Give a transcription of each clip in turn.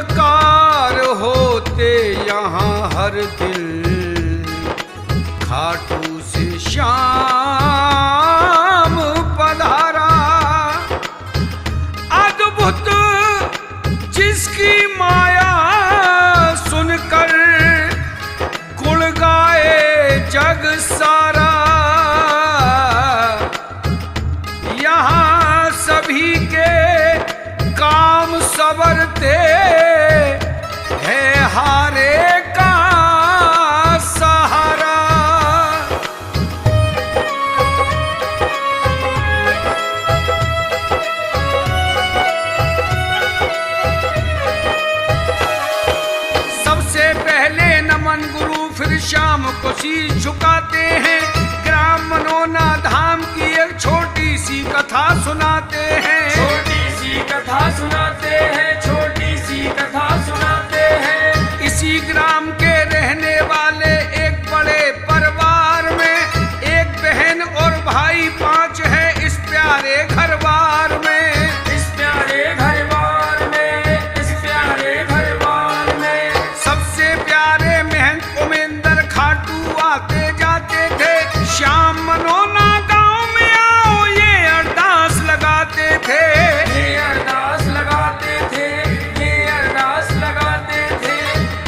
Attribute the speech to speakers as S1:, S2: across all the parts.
S1: चमत्कार होते यहाँ हर दिन, खाटू से श्याम पधारा। अद्भुत जिसकी माया सुनकर गुण गाए जग सारा। यहाँ सभी के काम सवरते है हारे का सहारा। सबसे पहले नमन गुरु फिर श्याम को शीश झुकाते हैं। ग्राम मनोना धाम की एक छोटी सी कथा सुनाते हैं।
S2: छोटी सी कथा सुनाते हैं, छोटी सी कथा सुनाते हैं।
S1: इसी ग्राम के रहने वाले एक बड़े परिवार में एक बहन और भाई 5 है इस प्यारे घरबार में।
S2: इस प्यारे घरबार में, इस प्यारे घरबार में
S1: सबसे प्यारे महंत उमेंद्र खाटू आते जाते थे। श्याम मनोना गांव में आओ ये अरदास लगाते थे।
S2: ये अरदास लगाते थे, ये अरदास लगाते थे।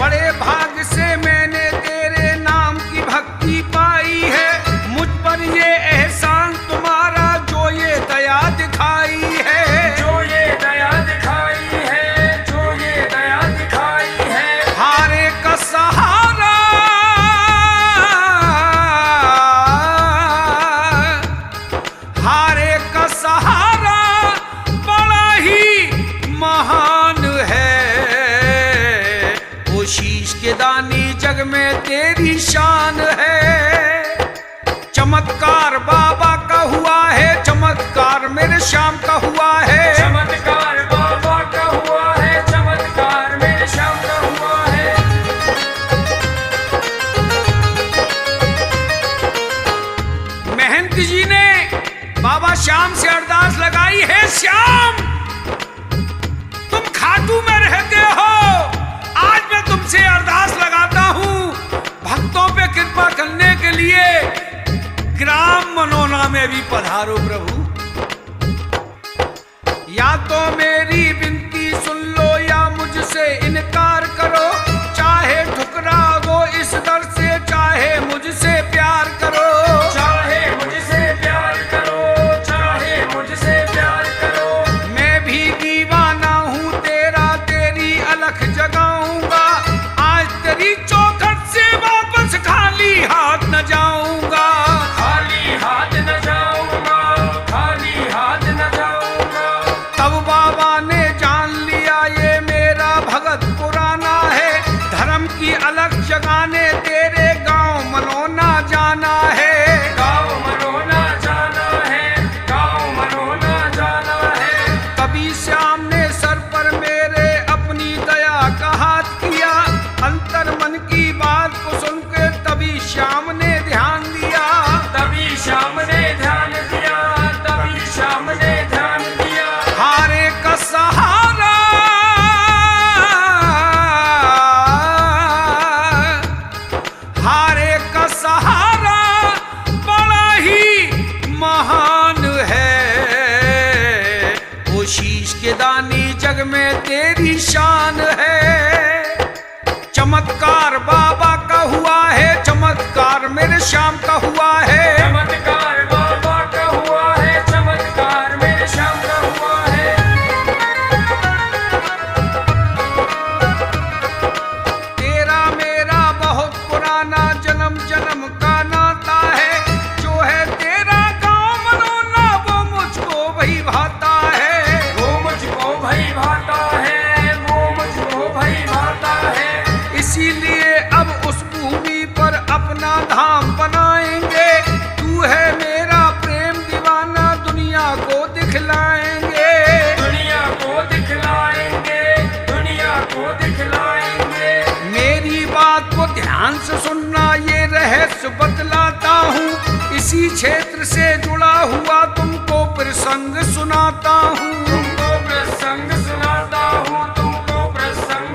S1: बड़े भाग्य से मैंने तेरे नाम की भक्ति पाई है। मुझ पर ये एहसान तुम्हारा जो ये दया दिखाई है।
S2: जो ये दया दिखाई है, जो ये दया दिखाई है।
S1: हारे का सहारा हारे का सहारा बड़ा ही महान है। वो शीश के दानी जग में तेरी शान है। चमत्कार बाबा का हुआ है, चमत्कार मेरे श्याम का हुआ है।
S2: चमत्कार बाबा का हुआ है, चमत्कार मेरे श्याम का हुआ है।
S1: महंत जी ने बाबा श्याम से अरदास लगाई है। श्याम तुम खाटू में रहते हो, आज मैं तुमसे अरदास लगाता हूं भक्तों पे कृपा करने के लिए ग्राम मनोना में भी पधारो प्रभु। या तो मेरी विनती सुन लो या मुझसे इनकार करो। चाहे ठुकरा दो इस दर से, चाहे मुझसे प्यार करो।
S2: चाहे मुझसे प्यार करो, चाहे मुझसे प्यार करो।
S1: मैं भी दीवाना हूँ तेरा, तेरी अलख जगाऊंगा। आज तेरी चौखट से वापस खाली हाथ न जाऊंगा।
S2: खाली हाथ न जाऊंगा, खाली हाथ न जाऊंगा।
S1: तब बाबा ने जान लिया ये मेरा भगत पुराना है। धर्म की अलख जगाने तेरे गांव मनोना जाना है।
S2: गाँव मनोना जाना है, गाँव मनोना जाना है।
S1: तभी श्याम ने सर पर मेरे अपनी दया का हाथ किया। अंतर मन की बात को सुनकर तभी श्याम ने ध्यान दिया।
S2: तभी श्याम ने ध्यान दिया, तभी श्याम ने ध्यान दिया।
S1: हारे का सहारा हारे का सहारा बड़ा ही महान है। वो शीश के दानी जग में तेरी शान है। चमत्कार बाबा का हुआ है, चमत्कार मेरे श्याम का हुआ है।
S2: चमत्कार बाबा का हुआ है, चमत्कार मेरे श्याम का हुआ है।
S1: तेरा मेरा बहुत पुराना जन्म जन्म का नाता है। जो है तेरा गांव मनोना वो मुझको वही भाता है।
S2: वो मुझको भई भाता है, वो मुझको भई भाता है।
S1: इसीलिए अब उस भूमि पर अपना धाम बनाएंगे। तू है मेरा प्रेम दीवाना, दुनिया को दिखलाएंगे।
S2: दुनिया को दिखलाएंगे, दुनिया को दिखलाएंगे।
S1: मेरी बात को ध्यान से सुनना, ये रहस्य बतलाता हूँ। इसी क्षेत्र से जुड़ा हुआ तुमको प्रसंग सुनाता हूँ।
S2: तुमको प्रसंग सुनाता हूँ, तुमको प्रसंग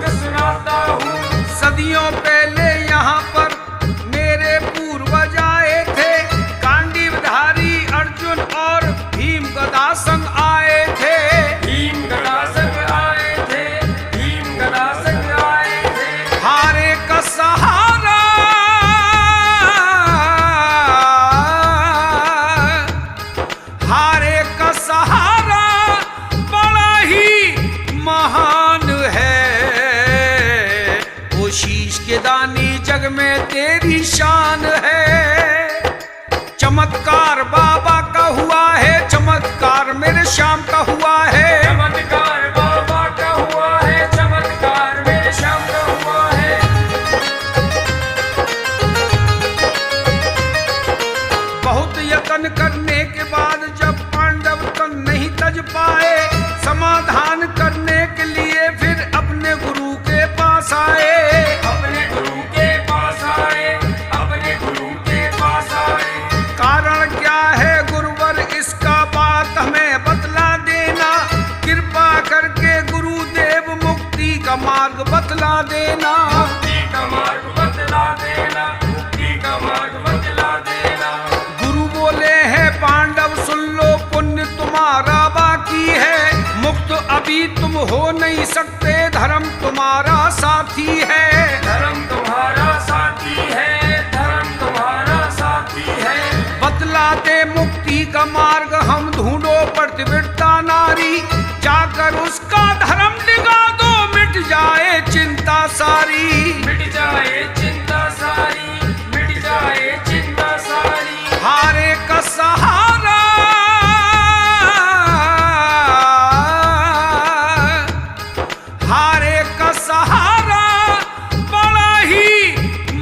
S1: चमत्कार मेरे श्याम का हुआ है।
S2: चमत्कार बाबा का हुआ है, चमत्कार मेरे श्याम का हुआ है।
S1: बहुत यत्न करने के बाद जब पांडव तन नहीं तज पाए, समाधान करने के लिए फिर अपने गुरु के पास आए।
S2: अपने गुरु के पास आए, अपने गुरु के पास आए।
S1: कारण क्या है गुरुवर, इसका बात हमें बतला देना। कृपा करके गुरुदेव मुक्ति का मार्ग बतला देना।
S2: मुक्ति का मार्ग बतला देना, मुक्ति का मार्ग बतला देना।
S1: गुरु बोले हैं पांडव सुन लो, पुण्य तुम्हारा बाकी है। मुक्त अभी तुम हो नहीं सकते, धर्म तुम्हारा साथी है।
S2: धर्म तुम्हारा साथी है, धर्म तुम्हारा साथी है।
S1: बतलाते मुक्ति का मार्ग हम, ढूंढो पतिव्रता नारी। जाकर उसका धर्म दिखा दो, मिट जाए चिंता सारी।
S2: मिट जाए चिंता सारी, मिट जाए चिंता सारी।
S1: हारे का सहारा हारे का सहारा बड़ा ही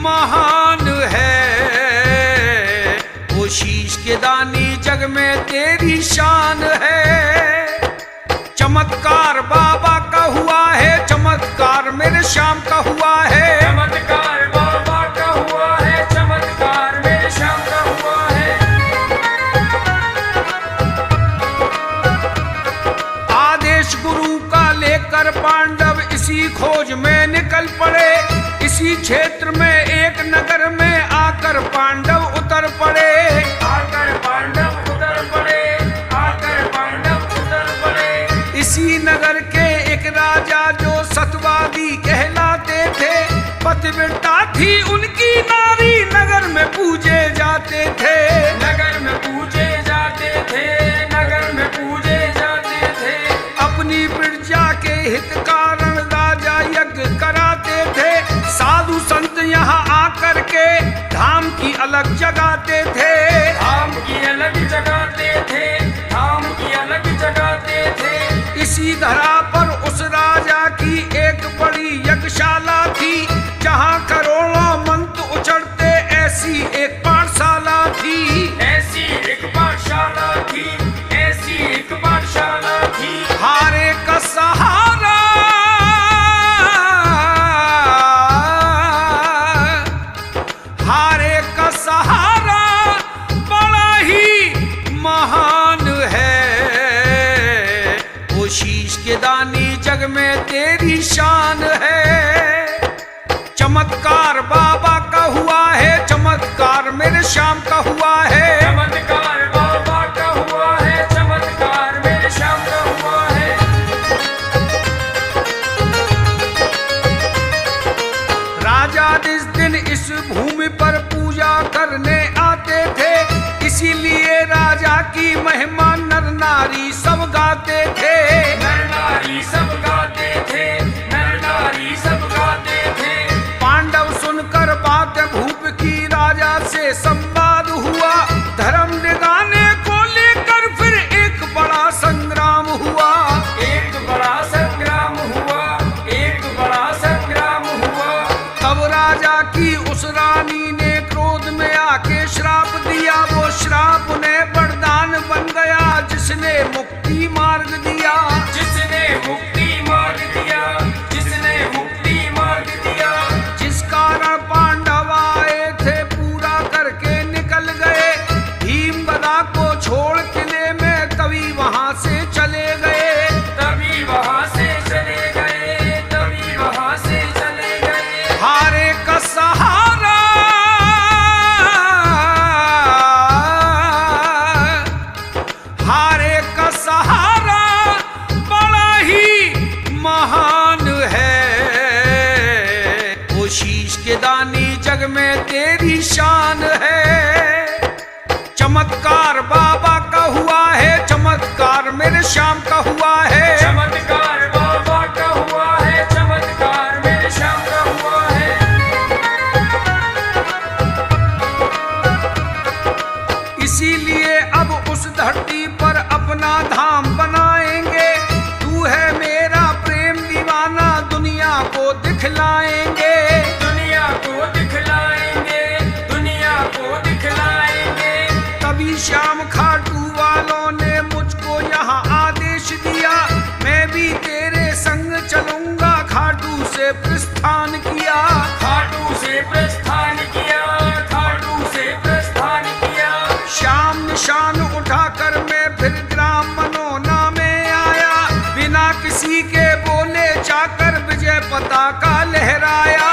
S1: महान है। वो शीश के दानी जग में तेरी शान है। चमत्कार बाबा का हुआ है, चमत्कार मेरे श्याम का हुआ है।
S2: चमत्कार बाबा का हुआ है, चमत्कार मेरे श्याम का हुआ है।
S1: आदेश गुरु का लेकर पांडव इसी खोज में निकल पड़े। इसी क्षेत्र में एक नगर में आकर पांडव उतर पड़े।
S2: आकर पांडव उतर पड़े, आकर पांडव उतर पड़े।
S1: इसी नगर के एक राजा जो सतवादी कहलाते थे, पतिव्रता थी उनकी नारी, नगर में पूजे जाते थे।
S2: नगर में पूजे जाते थे, नगर में पूजे जाते थे।
S1: अपनी प्रजा के हित कारण राजा यज्ञ कराते थे। साधु संत यहाँ आकर के धाम की अलग जगाते थे।
S2: धाम की अलग जगाते थे, धाम की अलग जगाते थे।
S1: इसी धरा पर उस राजा की एक बड़ी यज्ञशाला थी, जहाँ करोड़ों मंत्र उचड़ते ऐसी एक पाठशाला थी।
S2: ऐसी एक पाठशाला थी, ऐसी एक पाठशाला थी।
S1: हारे का सहारा हारे का सहारा बड़ा ही महान है। वो शीश के दानी जग में तेरी शान है। चमत्कार बाबा का हुआ है, चमत्कार मेरे श्याम का हुआ है।
S2: चमत्कार बाबा का हुआ है, चमत्कार मेरे श्याम का हुआ है।
S1: राजा जिस दिन इस भूमि पर पूजा करने आते थे, इसीलिए राजा की महिमा नर नारी सब गाते थे।
S2: नर नारी सब गाते थे, नर नारी सब गाते थे।
S1: पांडव सुनकर बात भूप की राजा से संवाद हुआ। धर्म दिगाने को लेकर फिर एक बड़ा संग्राम हुआ।
S2: एक बड़ा संग्राम हुआ, एक बड़ा संग्राम हुआ।
S1: तब राजा की उस रानी ने क्रोध में आके श्राप दिया। वो श्राप उन्हें वरदान बन गया, जिसने मुक्ति मार्ग दिया।
S2: जिसने मुक्ति मार्ग दिया, जिसने मुक्ति मार्ग दिया।
S1: जिस कारण पांडव आए थे पूरा करके निकल गए। भीम गदा को छोड़ किले में तभी वहां से चले गए।
S2: तभी वहां से चले गए, तभी वहां से चले गए।
S1: हारे का सहारा हारे का सहारा बड़ा ही महान है। वो शीश के दानी जग में तेरी शान है। चमत्कार बाबा का हुआ है, चमत्कार मेरे श्याम का हुआ है।
S2: चमत्कार बाबा का हुआ है, चमत्कार मेरे श्याम का हुआ है।
S1: इसीलिए अब उस धरती पर को दिखलाएंगे,
S2: दुनिया को दिखलाएंगे, दुनिया को दिखलाएंगे।
S1: तभी श्याम खाटू वालों ने मुझको यहाँ आदेश दिया, मैं भी तेरे संग चलूंगा। खाटू से प्रस्थान किया,
S2: खाटू से प्रस्थान किया, खाटू से प्रस्थान किया।
S1: श्याम निशान उठाकर मैं फिर ग्राम मनोना में आया, बिना किसी के बोले जाकर विजय पताका लहराया,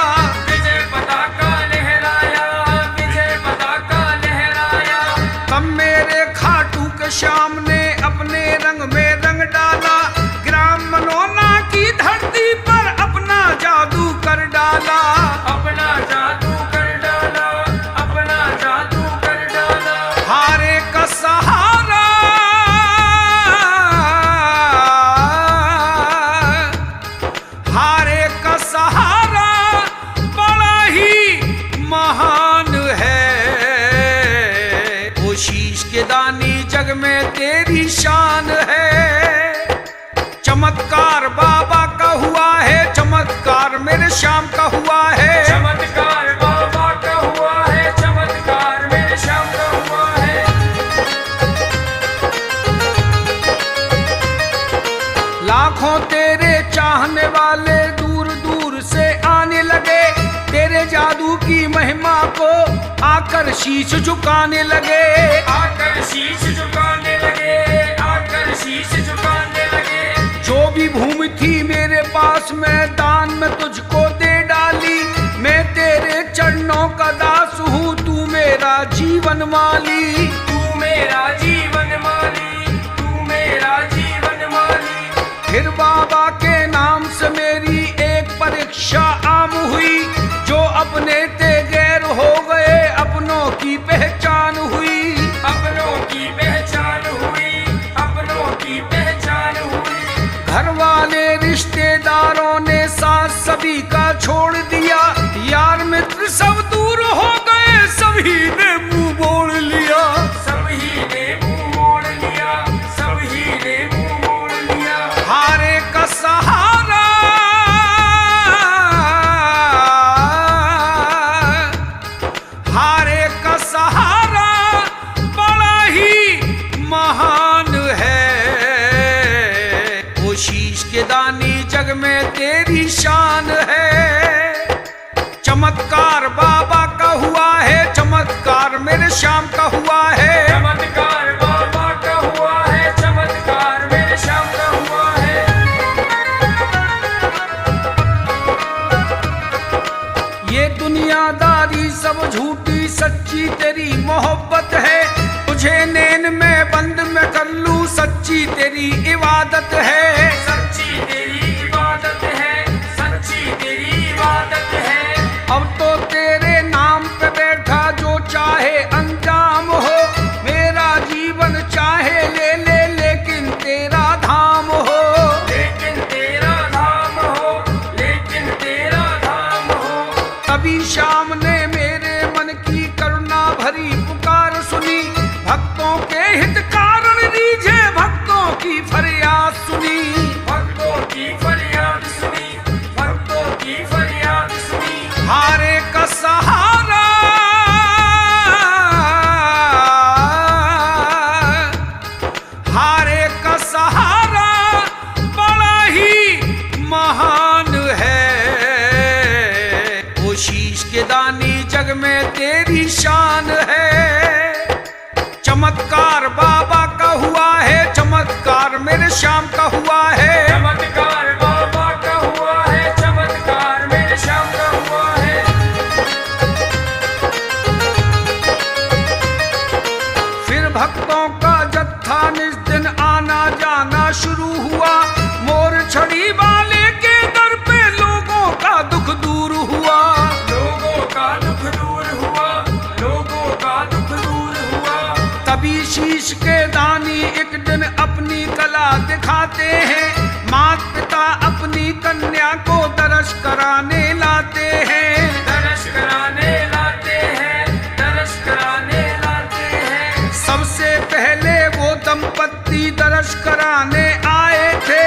S2: विजय पताका लहराया, विजय पताका लहराया।
S1: तब मेरे खाटू के श्याम ने अपने रंग में रंग डाला, ग्राम मनोना की धरती पर अपना जादू कर डाला,
S2: अपना जादू कर डाला, अपना जादू कर डाला।
S1: हारे का सहारा, हारे का सहारा बड़ा ही महान है। वो शीश के दानी जग में तेरी शान है। चमत्कार बाबा का हुआ है, चमत्कार मेरे श्याम का हुआ है।
S2: चमत्कार बाबा का हुआ है, चमत्कार मेरे श्याम का हुआ है।
S1: लाखों तेरे चाहने वाले दूर दूर से आने लगे, तेरे जादू की महिमा को आकर शीश झुकाने लगे,
S2: आकर शीश झुकाने लगे, आकर शीश झुकाने लगे।
S1: जो भी भूमि थी मेरे पास मैं दान में तुझको दे डाली, मैं तेरे चरणों का दास हूँ, तू मेरा जीवन माली,
S2: तू मेरा जीवन माली, तू मेरा जीवन माली।
S1: फिर बाबा के नाम से मेरी एक परीक्षा आम हुई, जो अपने ते गैर हो गए अपनों की पहचान हुई,
S2: अपनों की पहचान हुई, अपनों की पहचान हुई।
S1: घर वाले रिश्तेदारों ने साथ सभी का छोड़ दिया, यार मित्र सब दूर हो गए, सभी ने मुंह मोड़ लिया,
S2: सभी ने मुंह मोड़ लिया, सभी ने मुंह मोड़ लिया।
S1: हारे का सहारा, हारे का सहारा बड़ा ही महान है। वो शीश के दानी जग में तेरी शान है। चमत्कार बाबा का हुआ है, चमत्कार मेरे श्याम का हुआ है।
S2: चमत्कार बाबा का हुआ है, चमत्कार मेरे श्याम का हुआ है।
S1: ये दुनियादारी सब झूठी, सच्ची तेरी मोहब्बत है, तुझे नैन में बंद में कर लूं, सच्ची तेरी इबादत है,
S2: सच्ची तेरी इबादत है, सच्ची तेरी इबादत है।
S1: अब तो तेरे नाम पे बैठा जो चाहे अंजाम हो, मेरा जीवन चाहे ले ले लेकिन तेरा धाम हो,
S2: लेकिन तेरा धाम हो, लेकिन तेरा धाम हो।
S1: तभी श्याम ने मेरे मन की करुणा भरी पुकार सुनी, भक्तों के हित कारण रीझे भक्तों की फरियाद सुनी,
S2: भक्तों की फरियाद सुनी, भक्तों की फरियाद सुनी।
S1: हारे का सहारा, हारे का सहारा बड़ा ही महान है। वो शीश के दानी जग में तेरी शान है। चमत्कार बाबा का हुआ है, चमत्कार मेरे श्याम का हुआ है।
S2: चमत्कार बाबा का हुआ है, चमत्कार मेरे श्याम का हुआ है।
S1: फिर भक्तों का जत्था निज दिन आना जाना शुरू हुआ, मोर छड़ी वाले के दर पे लोगों का दुख दूर हुआ,
S2: लोगों का दुख दूर हुआ, लोगों का दुख दूर हुआ।
S1: तभी शीश के दानी एक दिन अपनी कला दिखाते हैं, माता पिता अपनी कन्या को दर्श कराने लाते हैं,
S2: दर्श कराने लाते हैं, दर्श कराने लाते हैं।
S1: सबसे पहले वो दंपत्ति दर्श कराने आए थे,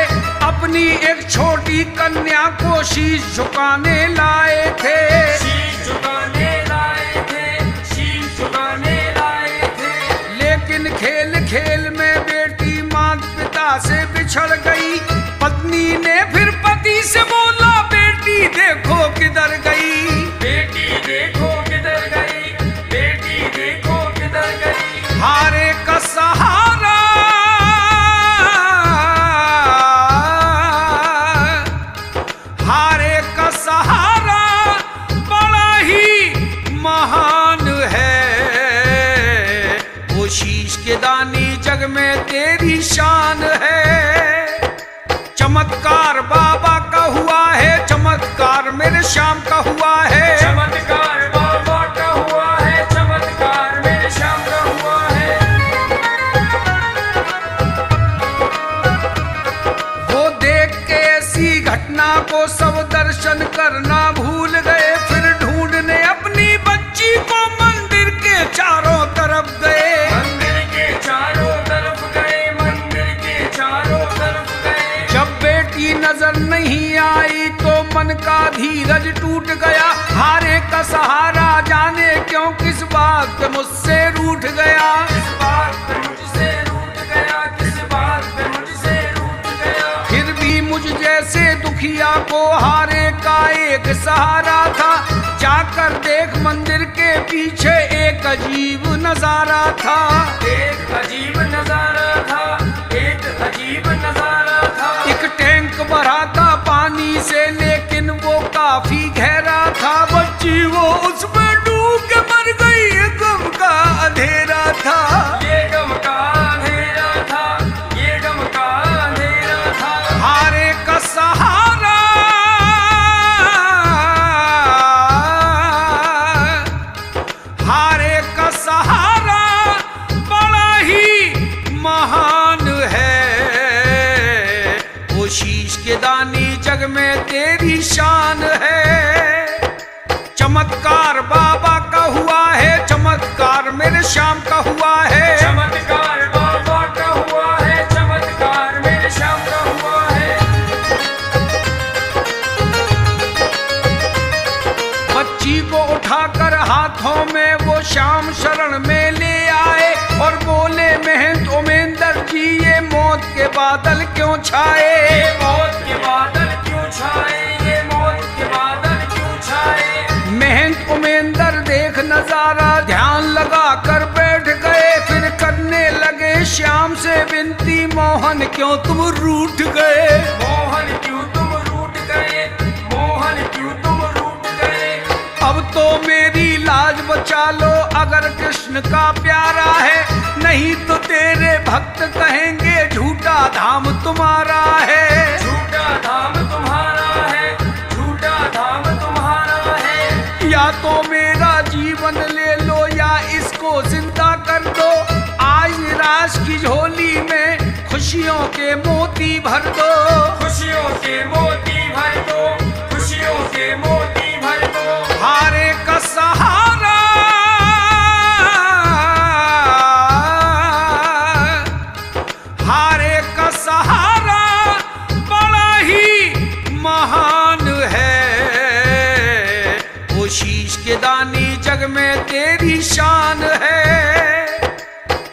S1: अपनी अपनी एक छोटी कन्या को शीश झुकाने लाए थे।
S2: शीश झुकाने लाए थे, शीश झुकाने लाए थे।
S1: लेकिन खेल खेल में बेटी माता पिता से बिछड़ गई। पत्नी ने फिर पति से बोला, बेटी देखो किधर गई।
S2: बेटी देखो किधर गई, बेटी देखो किधर गई।
S1: हारे का सहारा, हारे का सहारा बड़ा ही महान है। वो शीश के दानी जग में तेरी शान है। चमत्कार बाबा का हुआ है, चमत्कार मेरे श्याम का हुआ है।
S2: चमत्कार बाबा का हुआ है, चमत्कार मेरे श्याम का हुआ है।
S1: वो देख के ऐसी घटना को सब दर्शन करना भूल गए। फिर ढूंढने अपनी बच्ची को मंदिर के चारों तरफ गए।
S2: मंदिर के चारों तरफ गए, मंदिर के चारों तरफ गए।
S1: जब बेटी नजर नहीं आई तो मन का धीरज टूट गया। हारे का सहारा जाने क्यों किस बात पे मुझसे रूठ गया।
S2: किस बात पे मुझसे रूठ गया, किस बात पे मुझसे रूठ गया।
S1: फिर भी मुझ जैसे दुखिया को हारे का एक सहारा था। जाकर देख मंदिर के पीछे एक अजीब नजारा था।
S2: एक अजीब नजारा था, एक अजीब नजारा था।
S1: एक टैंक भरा था पानी से, लेकिन वो काफी गहरा था। बच्ची वो उसमें डूब के मर गई, ये गम का अंधेरा था।
S2: ये गम का अंधेरा था, ये गम का अंधेरा था।
S1: हारे का सहारा, हारे का सहारा बड़ा ही महान है। वो शीश के दानी जग में तेरी शान है। चमत्कार बाबा का हुआ है, चमत्कार मेरे श्याम का हुआ है।
S2: चमत्कार बाबा का हुआ है, चमत्कार मेरे श्याम का हुआ है।
S1: बच्ची को उठाकर हाथों में वो श्याम शरण में ले आए और बोले, महंत उमेंदर जी ये मौत के बादल क्यों छाए।
S2: ये मौत के बादल क्यों छाए, ये मौत के बादल क्यों छाए।
S1: महंत उमेंदर देख नजारा ध्यान लगा कर बैठ गए। फिर करने लगे श्याम से विनती, मोहन क्यों तुम रूठ गए।
S2: मोहन क्यों तुम रूठ गए, मोहन क्यों तुम रूठ गए।
S1: अब तो मेरी लाज बचा लो अगर कृष्ण का प्यारा है। नहीं तो तेरे भक्त कहेंगे झूठा धाम तुम्हारा है।
S2: झूठा धाम तुम्हारा है, झूठा धाम तुम्हारा है।
S1: या तो मेरा जीवन ले लो या इसको जिंदा कर दो। आज निराश की झोली में खुशियों के मोती भर दो।
S2: खुशियों के मोती भर दो, खुशियों के मोती भर दो।
S1: हारे का सहारा, हारे का सहारा बड़ा ही महान है। वो शीश के दानी जग में तेरी शान है।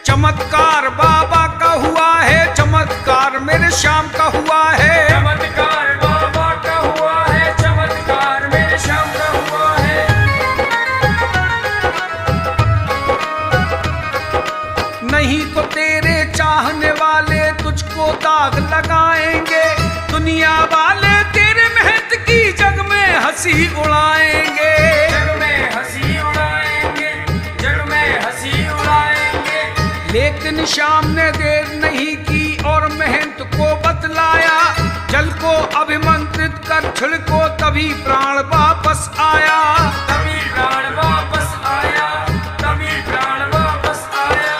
S1: चमत्कार बाबा का हुआ है, चमत्कार मेरे श्याम का हुआ है।
S2: चमत्कार बाबा का हुआ है, चमत्कार मेरे श्याम का हुआ है।
S1: नहीं तो तेरे चाहने वाले तुझको दाग लगाएंगे। दुनिया वाले तेरे महंत की जग में हंसी उड़ाएंगे।
S2: जग में हंसी उड़ाएंगे, जग में हंसी उड़ाएंगे।
S1: लेकिन श्याम ने देर नहीं की और महंत को बतलाया। जल को अभिमंत्रित कर छिड़को तभी प्राण वापस आया।
S2: तभी प्राण वापस आया, तभी प्राण वापस आया।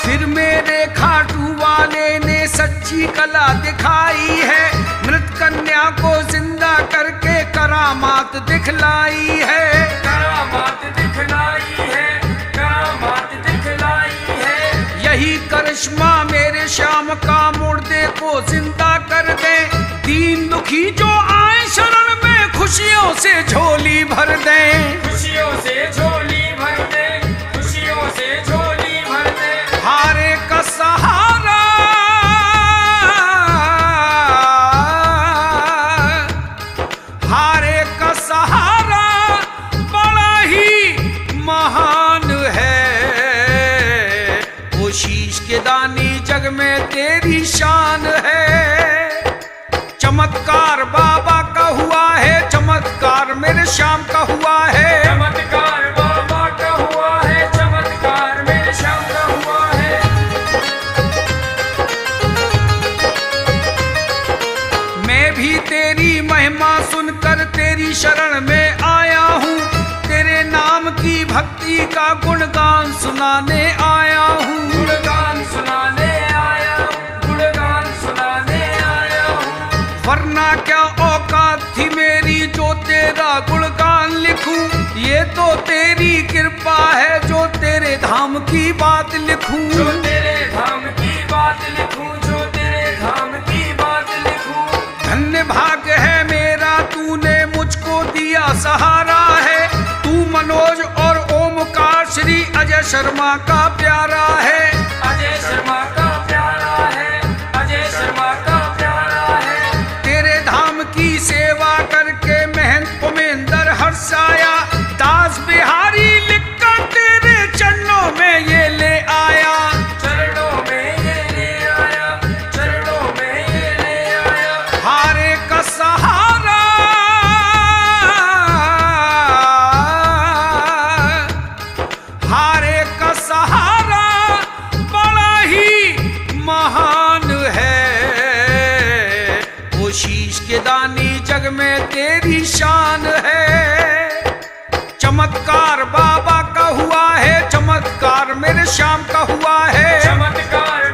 S1: फिर मेरे खाटू वाले ने सच्ची कला दिखाई है। मृत कन्या को जिंदा करके करामात दिखलाई है।
S2: करामात दिखलाई है, करामात दिखलाई है।
S1: यही करिश्मा मेरे श्याम का, मुर्दे को जिंदा कर दे। दीन दुखी जो आए शरण में खुशियों से झोली भर दें,
S2: खुशियों से झोली भर दे, खुशियों से झोली भर दे।
S1: हारे का सहारा हारे का सहारा बड़ा ही महान है। वो शीश के दानी जग में तेरी शान है। चमत्कार बाबा का हुआ है, चमत्कार मेरे श्याम का हुआ है।
S2: चमत्कार बाबा का हुआ है, चमत्कार मेरे श्याम का हुआ है।
S1: मैं भी तेरी महिमा सुनकर तेरी शरण में आया हूँ। तेरे नाम की भक्ति का गुणगान सुनाने आया हूँ।
S2: गुणगान सुनाने आया हूँ, गुणगान सुनाने आया हूँ।
S1: वरना क्या औकात थी मेरी जो तेरा गुणगान लिखूं। ये तो तेरी कृपा है जो तेरे धाम की बात लिखूं।
S2: जो तेरे धाम की बात लिखूं, जो तेरे धाम की बात लिखूं।
S1: धन्य भाग्य है मेरा तूने मुझको दिया सहारा है। तू मनोज और ओमकार श्री अजय शर्मा का प्यारा है।
S2: अजय शर्मा का प्यारा है, अजय शर्मा का प्यारा है।
S1: तेरे धाम की सेवा करके महंत उमेंदर हर्षाया। दास बिहारी लिखकर तेरे चरणों में ये ले आया।
S2: चरणों में ये ले आया, चरणों में ये ले आया।
S1: हारे का सहारा हारे का सहारा बड़ा ही महान है। वो शीश के दानी जग में तेरी शान है। चमत्कार बाबा का हुआ है, चमत्कार मेरे श्याम का हुआ है।
S2: चमत्कार